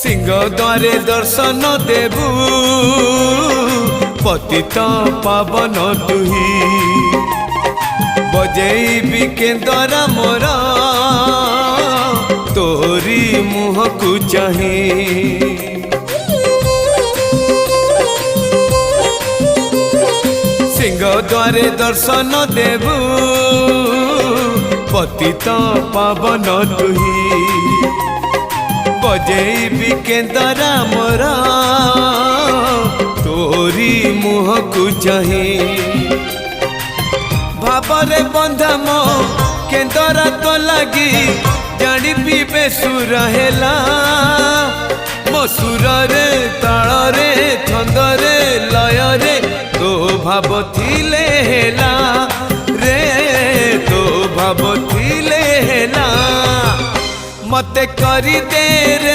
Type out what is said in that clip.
सिंह द्वारे दर्शन देबू पतित पावन तुही बजेबी केंद्र मोर तोरी मुह को चाही सिंह द्वारे दर्शन देबू पतित पावन तुही बजेबी केंद्र मोर तोरी मुह को चाही भावरे बंधा मो केंद्र तो लगी जानी पीबे सुर हेला मो सुर रे ताल रे छंद रे लय रे तो भाव थिले हेला रे तो भाव थिले हेला मते करी दे रे।